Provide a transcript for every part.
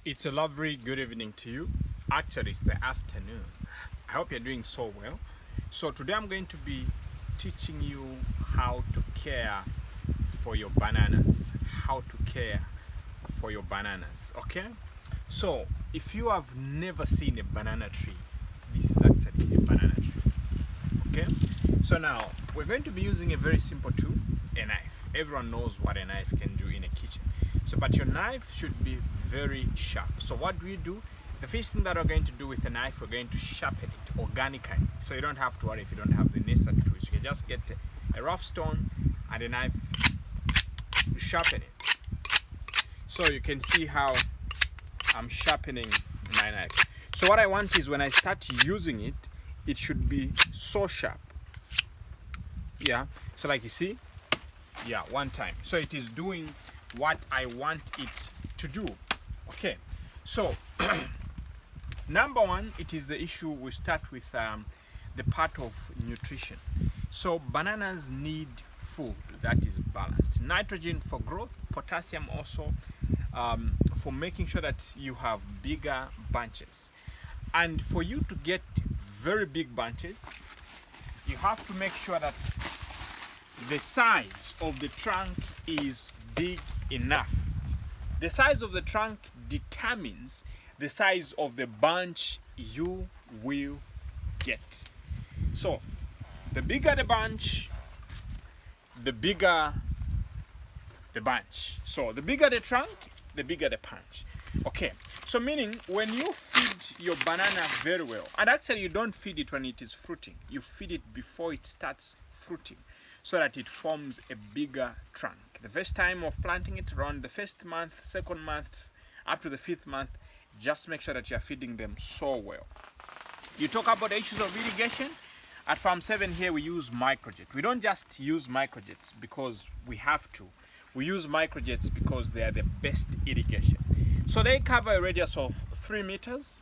It's a lovely good evening to you. Actually, it's the afternoon. I hope you're doing so well. So today I'm going to be teaching you how to care for your bananas. How to care for your bananas, okay? So if you have never seen a banana tree, this is actually a banana tree, okay? So now we're going to be using a very simple tool, a knife. Everyone knows what a knife can do in a kitchen. But your knife should be very sharp. So what do we do? The first thing that we're going to do with a knife, we're going to sharpen it organically. So you don't have to worry if you don't have the necessary tools. You can just get a rough stone and a knife, sharpen it. So you can see how I'm sharpening my knife. So what I want is when I start using it, it should be so sharp. Yeah, so like you see, yeah, one time. So it is doing what I want it to do. Okay, so number one, it is the issue. We start with the part of nutrition. So bananas need food that is balanced. Nitrogen for growth, potassium also for making sure that you have bigger bunches. And for you to get very big bunches, you have to make sure that the size of the trunk is big enough. The size of the trunk determines the size of the bunch you will get. So the bigger the bunch, the bigger the bunch. So the bigger the trunk, the bigger the punch. Okay, so meaning when you feed your banana very well, and actually you don't feed it when it is fruiting, you feed it before it starts fruiting, so that it forms a bigger trunk. The first time of planting it, around the first month, second month, up to the 5th month, just make sure that you're feeding them so well. You talk about the issues of irrigation. At Farm 7 here we use microjets. We don't just use microjets because we have to. We use microjets because they are the best irrigation. So they cover a radius of 3 meters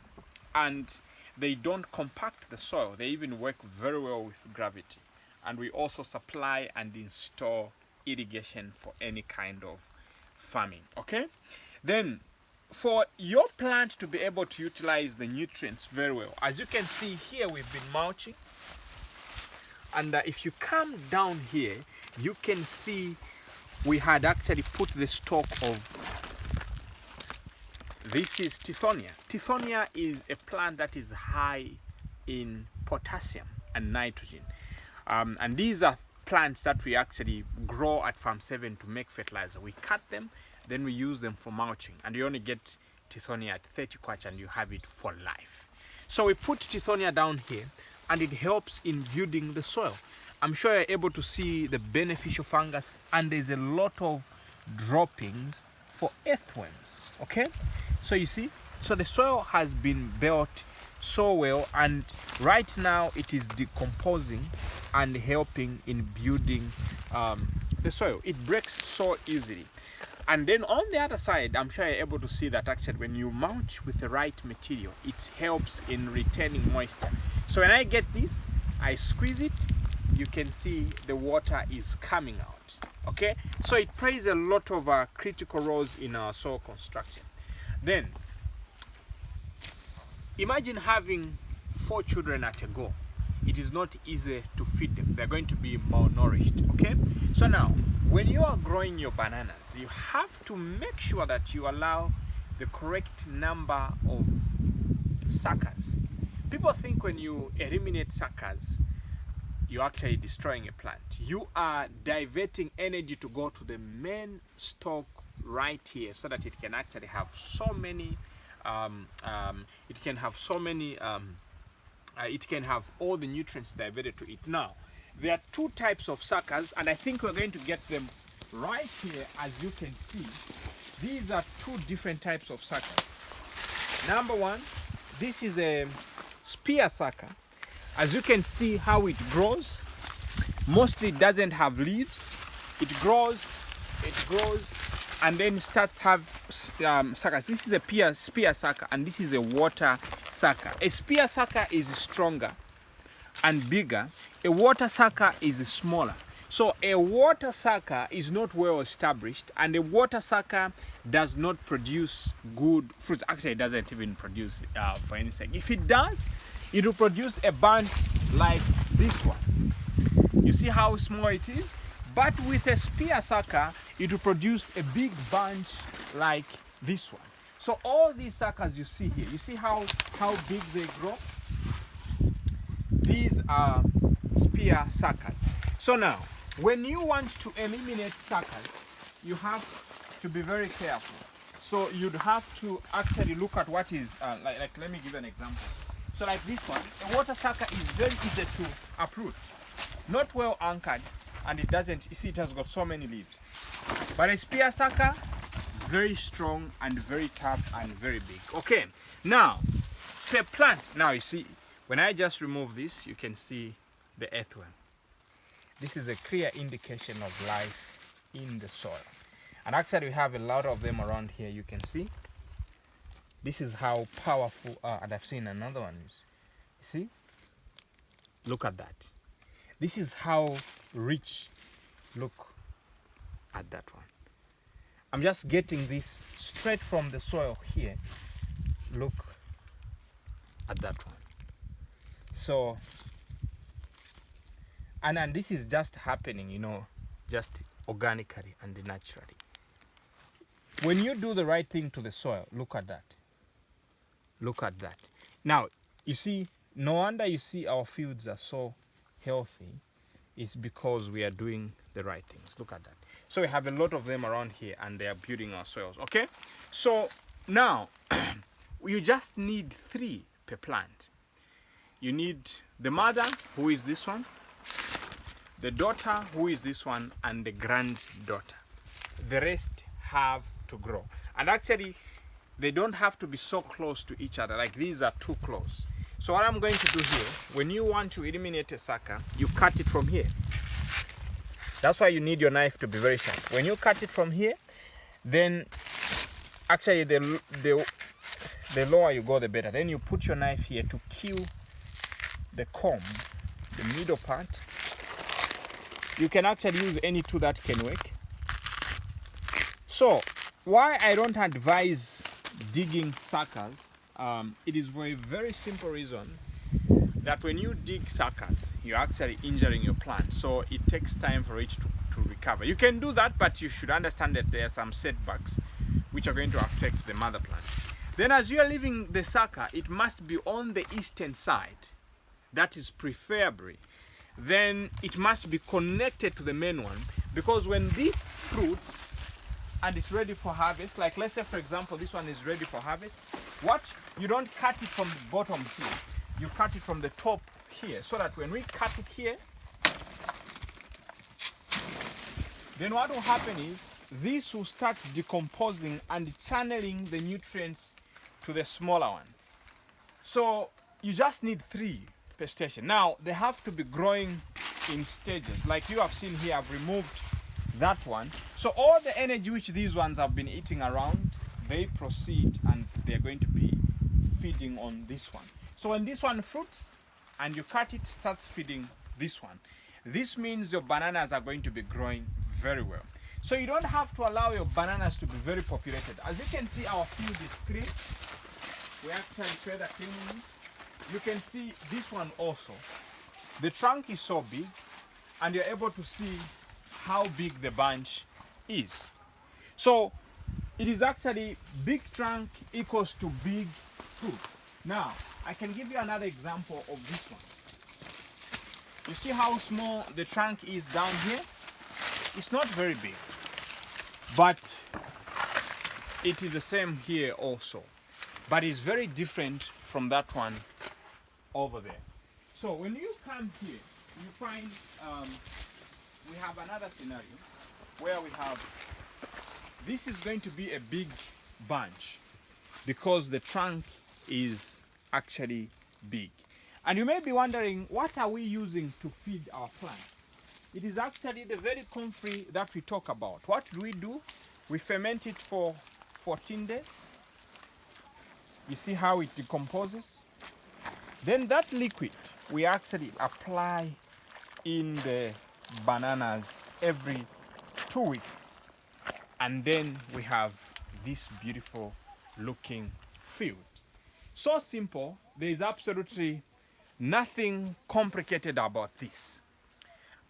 and they don't compact the soil. They even work very well with gravity. And we also supply and install irrigation for any kind of farming, okay? Then for your plant to be able to utilize the nutrients very well, as you can see here, we've been mulching, and if you come down here, you can see we had actually put the stalk of, this is Tithonia. Tithonia is a plant that is high in potassium and nitrogen. And these are plants that we actually grow at Farm 7 to make fertilizer. We cut them, then we use them for mulching, and you only get Tithonia at 30 kwacha and you have it for life. So we put Tithonia down here and it helps in building the soil. I'm sure you're able to see the beneficial fungus, and there's a lot of droppings for earthworms, okay? So you see, so the soil has been built so well, and right now it is decomposing and helping in building the soil. It breaks so easily. And then on the other side, I'm sure you're able to see that actually when you mulch with the right material, it helps in retaining moisture. So when I get this, I squeeze it, you can see the water is coming out, okay? So it plays a lot of critical roles in our soil construction. Then imagine having 4 children at a go. It is not easy to feed them. They're going to be malnourished, okay? So now, when you are growing your bananas, you have to make sure that you allow the correct number of suckers. People think when you eliminate suckers, you're actually destroying a plant. You are diverting energy to go to the main stalk right here so that it can actually have so many it can have all the nutrients diverted to it. Now, there are 2 types of suckers, and I think we're going to get them right here. As you can see, these are 2 different types of suckers. Number one, this is a spear sucker. As you can see how it grows, mostly it doesn't have leaves. It grows, and then starts have suckers. This is a spear sucker, and this is a water sucker. A spear sucker is stronger and bigger. A water sucker is smaller. So a water sucker is not well established, and a water sucker does not produce good fruits. Actually, it doesn't even produce for any sake. If it does, it will produce a bunch like this one. You see how small it is? But with a spear sucker, it will produce a big bunch like this one. So all these suckers you see here, you see how big they grow? These are spear suckers. So now, when you want to eliminate suckers, you have to be very careful. So you'd have to actually look at what is, like let me give an example. So like this one, a water sucker is very easy to uproot. Not well anchored, and it doesn't, you see it has got so many leaves. But a spear sucker, very strong and very tough and very big. Okay, now, to a plant, now you see, when I just remove this, you can see the earthworm. This is a clear indication of life in the soil. And actually we have a lot of them around here, you can see. This is how powerful, and I've seen another one is. You see? Look at that. This is how rich, look at that one. I'm just getting this straight from the soil here. Look at that one. So, and this is just happening, you know, just organically and naturally. When you do the right thing to the soil, look at that. Look at that. Now, you see, no wonder you see our fields are so healthy. It's because we are doing the right things. Look at that. So we have a lot of them around here, and they are building our soils. Okay? So now, you just need 3 per plant. You need the mother, who is this one, the daughter, who is this one, and the granddaughter. The rest have to grow. And actually, they don't have to be so close to each other. Like these are too close. So what I'm going to do here, when you want to eliminate a sucker, you cut it from here. That's why you need your knife to be very sharp. When you cut it from here, then actually the lower you go, the better. Then you put your knife here to kill the comb, the middle part. You can actually use any tool that can work. So why I don't advise digging suckers, it is for a very simple reason that when you dig suckers, you're actually injuring your plant. So it takes time for it to recover. You can do that, but you should understand that there are some setbacks which are going to affect the mother plant. Then as you are leaving the sucker, it must be on the eastern side. That is preferably. Then it must be connected to the main one, because when this fruits and it's ready for harvest, like let's say for example this one is ready for harvest, you don't cut it from the bottom here, you cut it from the top here, so that when we cut it here, then what will happen is this will start decomposing and channeling the nutrients to the smaller one. So you just need 3 per station. Now they have to be growing in stages. Like you have seen here, I've removed that one. So all the energy which these ones have been eating around, they proceed and they're going to be feeding on this one. So when this one fruits and you cut it, starts feeding this one. This means your bananas are going to be growing very well. So you don't have to allow your bananas to be very populated. As you can see, our field is clean. We actually further cleaning it. You can see this one also. The trunk is so big, and you're able to see how big the bunch is. So it is actually big trunk equals to big fruit. Now, I can give you another example of this one. You see how small the trunk is down here? It's not very big, but it is the same here also. But it's very different from that one over there. So when you come here, you find we have another scenario where we have, this is going to be a big bunch because the trunk is actually big. And you may be wondering, what are we using to feed our plants? It is actually the very comfrey that we talk about. What do? We ferment it for 14 days. You see how it decomposes? Then that liquid we actually apply in the bananas every 2 weeks, and then we have this beautiful looking field. So simple, there is absolutely nothing complicated about this.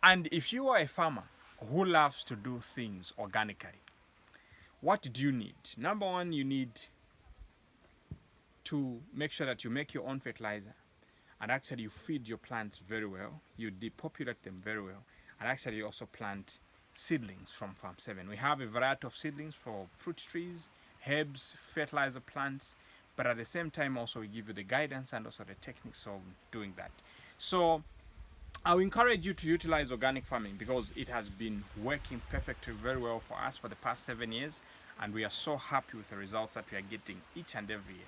And if you are a farmer who loves to do things organically, what do you need? Number one, you need to make sure that you make your own fertilizer, and actually you feed your plants very well, you depopulate them very well, and actually you also plant seedlings from Farm 7. We have a variety of seedlings for fruit trees, herbs, fertilizer plants, but at the same time also we give you the guidance and also the techniques of doing that. So I will encourage you to utilize organic farming because it has been working perfectly very well for us for the past 7 years, and we are so happy with the results that we are getting each and every year.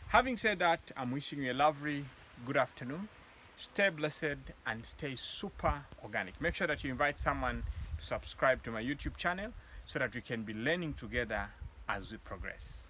Having said that, I'm wishing you a lovely good afternoon. Stay blessed and stay super organic. Make sure that you invite someone to subscribe to my YouTube channel so that we can be learning together as we progress.